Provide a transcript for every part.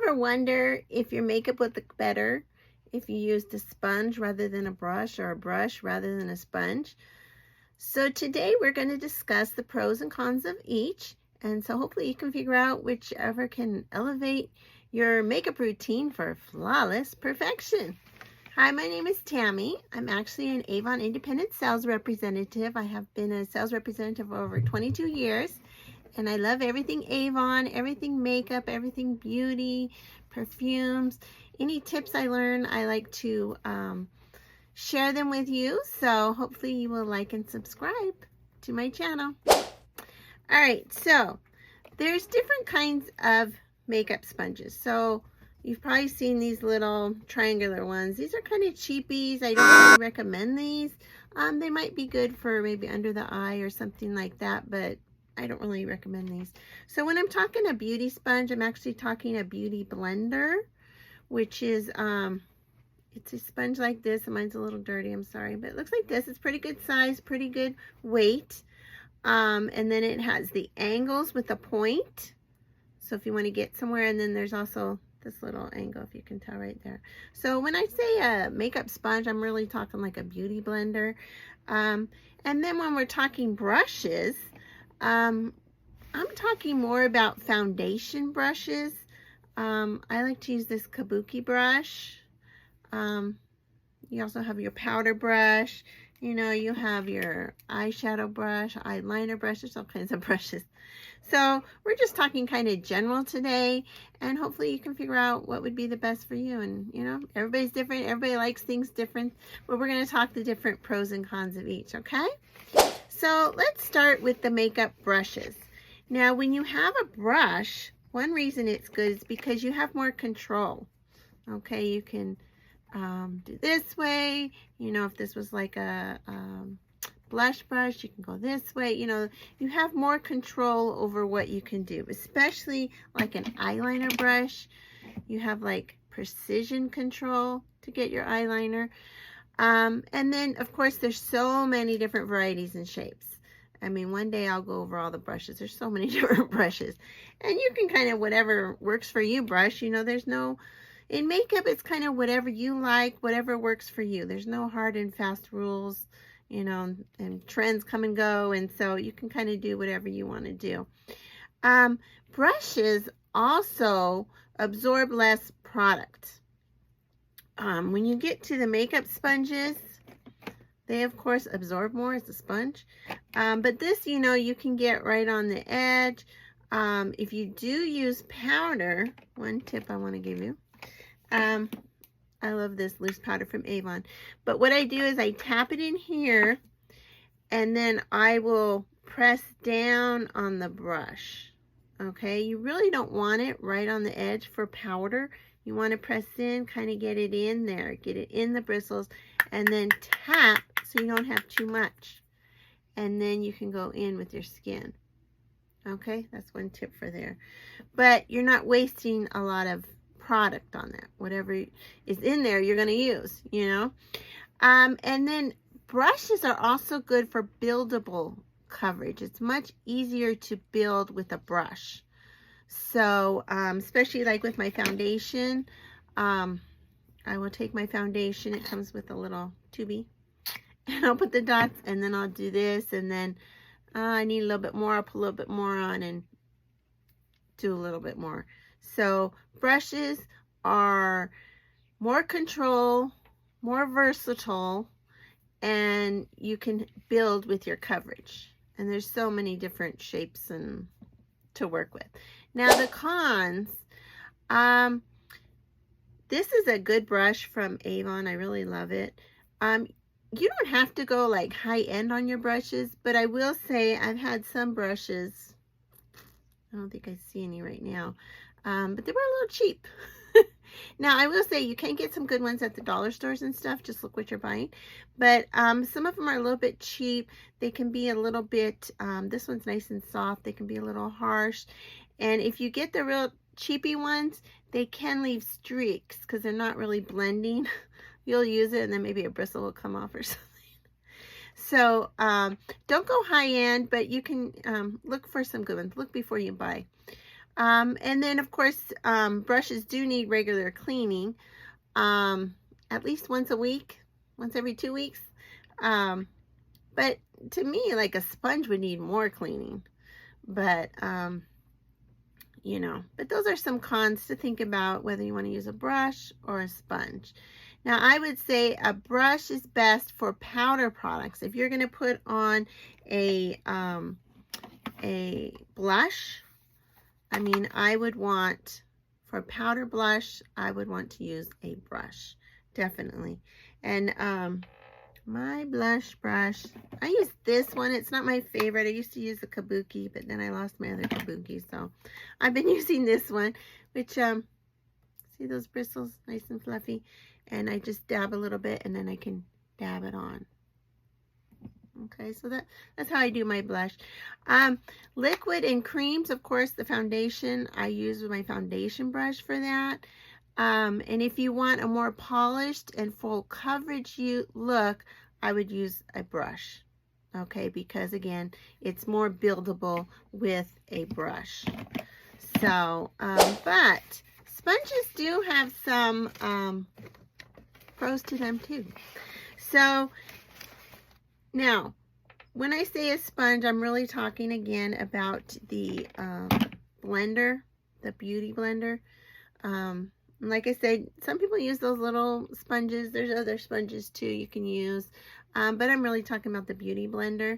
ever wonder if your makeup would look better if you used a sponge rather than a brush, or a brush rather than a sponge? So today we're going to discuss the pros and cons of each, and so hopefully you can figure out whichever can elevate your makeup routine for flawless perfection. Hi, my name is Tammy. I'm actually an Avon independent sales representative. I have been a sales representative for over 22 years. And I love everything Avon, everything makeup, everything beauty, perfumes. Any tips I learn, I like to share them with you. So hopefully you will like and subscribe to my channel. All right, so there's different kinds of makeup sponges. So you've probably seen these little triangular ones. These are kind of cheapies. I don't really recommend these. They might be good for maybe under the eye or something like that, but I don't really recommend these. So when I'm talking a beauty sponge, I'm actually talking a beauty blender, which is, it's a sponge like this. Mine's a little dirty, I'm sorry, but it looks like this. It's pretty good size, pretty good weight. And then it has the angles with a point. So if you want to get somewhere, and then there's also this little angle, if you can tell right there. So when I say a makeup sponge, I'm really talking like a beauty blender. And then when we're talking brushes, I'm talking more about foundation brushes. I like to use this kabuki brush. You also have your powder brush. You know, you have your eyeshadow brush, eyeliner brush. There's all kinds of brushes. So we're just talking kind of general today, and hopefully you can figure out what would be the best for you. And you know, everybody's different. Everybody likes things different, but we're going to talk the different pros and cons of each, okay? So let's start with the makeup brushes. Now, when you have a brush, one reason it's good is because you have more control. Okay, you can do this way. You know, if this was like a blush brush, you can go this way. You know, you have more control over what you can do, especially like an eyeliner brush. You have like precision control to get your eyeliner. And then, of course, there's so many different varieties and shapes. I mean, one day I'll go over all the brushes. There's so many different brushes. And you can kind of, whatever works for you, brush. You know, there's no, in makeup, it's kind of whatever you like, whatever works for you. There's no hard and fast rules, you know, and trends come and go. And so you can kind of do whatever you want to do. Brushes also absorb less product. When you get to the makeup sponges, they of course absorb more as a sponge. But this, you know, you can get right on the edge. If you do use powder, one tip I want to give you. I love this loose powder from Avon. But what I do is I tap it in here, and then I will press down on the brush. Okay, you really don't want it right on the edge for powder. You want to press in, kind of get it in there, get it in the bristles, and then tap so you don't have too much. And then you can go in with your skin. Okay, that's one tip for there. But you're not wasting a lot of product on that. Whatever is in there, you're going to use, you know. And then brushes are also good for buildable coverage. It's much easier to build with a brush. So, especially like with my foundation, I will take my foundation. It comes with a little tubey, and I'll put the dots, and then I'll do this, and then I need a little bit more. I'll put a little bit more on and do a little bit more. So brushes are more control, more versatile, and you can build with your coverage. And there's so many different shapes and to work with. Now the cons, this is a good brush from Avon. I really love it. You don't have to go like high end on your brushes, but I will say I've had some brushes, I don't think I see any right now, but they were a little cheap. Now I will say you can get some good ones at the dollar stores and stuff. Just look what you're buying. But some of them are a little bit cheap. They can be a little bit, this one's nice and soft. They can be a little harsh. And if you get the real cheapy ones, they can leave streaks because they're not really blending. You'll use it and then maybe a bristle will come off or something. So don't go high end, but you can look for some good ones. Look before you buy. And then, of course, brushes do need regular cleaning, at least once a week, once every 2 weeks. But to me, like a sponge would need more cleaning. But, you know, but those are some cons to think about, whether you want to use a brush or a sponge. Now, I would say a brush is best for powder products. If you're going to put on a blush, I mean, I would want, for powder blush, I would want to use a brush, definitely. And my blush brush, I use this one. It's not my favorite. I used to use the Kabuki, but then I lost my other Kabuki, so I've been using this one, which, see those bristles, nice and fluffy, and I just dab a little bit, and then I can dab it on. Okay, so that's how I do my blush. Liquid and creams, of course, the foundation, I use my foundation brush for that. And if you want a more polished and full coverage look, I would use a brush. Okay, because again, it's more buildable with a brush. So, but sponges do have some pros to them too. So, now, when I say a sponge, I'm really talking again about the blender, the beauty blender. Like I said, some people use those little sponges. There's other sponges too you can use. But I'm really talking about the beauty blender.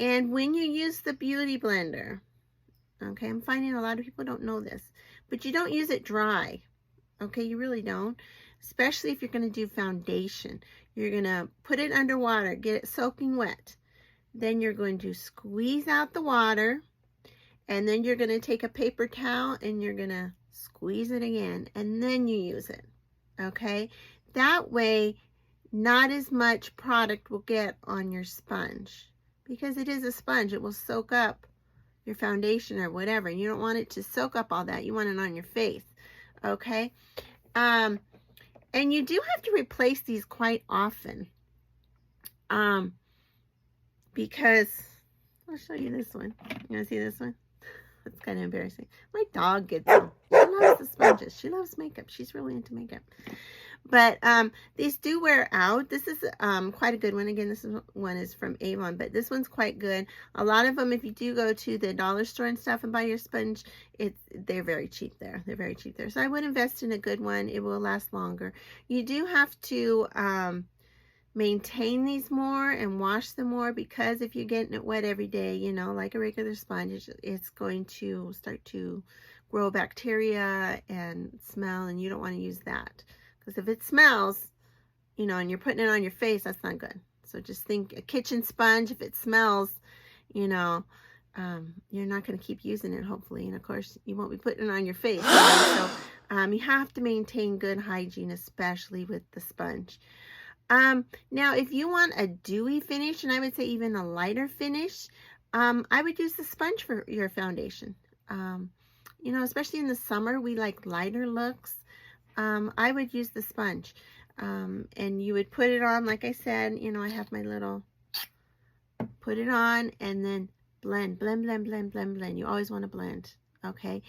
And when you use the beauty blender, okay, I'm finding a lot of people don't know this, but you don't use it dry. Okay, you really don't. Especially if you're going to do foundation. You're going to put it under water, get it soaking wet. Then you're going to squeeze out the water. And then you're going to take a paper towel and you're going to squeeze it again. And then you use it. Okay? That way, not as much product will get on your sponge. Because it is a sponge. It will soak up your foundation or whatever. You don't want it to soak up all that. You want it on your face. Okay? And you do have to replace these quite often. Because, I'll show you this one. You want to see this one? It's kind of embarrassing. My dog gets them. She loves the sponges. She loves makeup. She's really into makeup. But these do wear out. This is quite a good one. Again, this one is from Avon, but this one's quite good. A lot of them, if you do go to the dollar store and stuff and buy your sponge, they're very cheap there. They're very cheap there. So I would invest in a good one. It will last longer. You do have to maintain these more and wash them more, because if you're getting it wet every day, you know, like a regular sponge, it's going to start to grow bacteria and smell, and you don't want to use that. Because if it smells, you know, and you're putting it on your face, that's not good. So just think a kitchen sponge, if it smells, you know, you're not going to keep using it, hopefully. And of course, you won't be putting it on your face. So you have to maintain good hygiene, especially with the sponge. Now, if you want a dewy finish, and I would say even a lighter finish, I would use the sponge for your foundation. You know, especially in the summer, we like lighter looks. I would use the sponge, and you would put it on, like I said, you know, I have my little, put it on, and then blend, blend, blend, blend, blend, blend. You always want to blend, okay?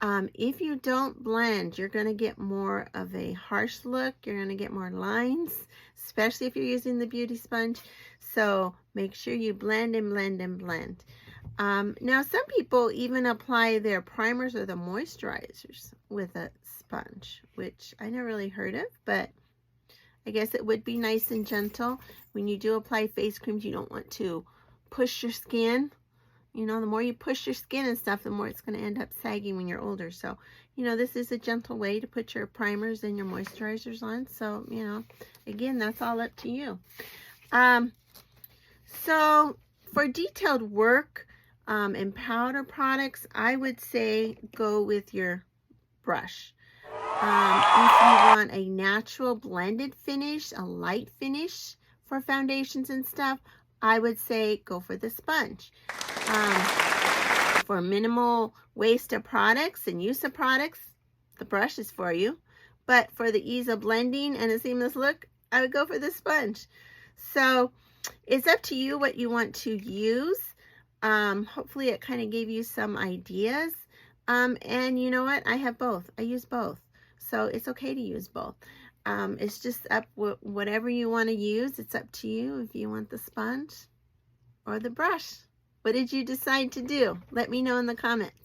If you don't blend, you're going to get more of a harsh look. You're going to get more lines, especially if you're using the beauty sponge. So make sure you blend and blend and blend. Now, some people even apply their primers or the moisturizers with a sponge, which I never really heard of, but I guess it would be nice and gentle. When you do apply face creams, you don't want to push your skin. You know, the more you push your skin and stuff, the more it's going to end up sagging when you're older. So, you know, this is a gentle way to put your primers and your moisturizers on. So, you know, again, that's all up to you. So, for detailed work and powder products, I would say go with your brush. If you want a natural blended finish, a light finish for foundations and stuff, I would say go for the sponge. For minimal waste of products and use of products, the brush is for you. But for the ease of blending and a seamless look, I would go for the sponge. So it's up to you what you want to use. Hopefully it kind of gave you some ideas. And you know what? I have both. I use both. So it's okay to use both. It's just up whatever you want to use. It's up to you if you want the sponge or the brush. What did you decide to do? Let me know in the comments.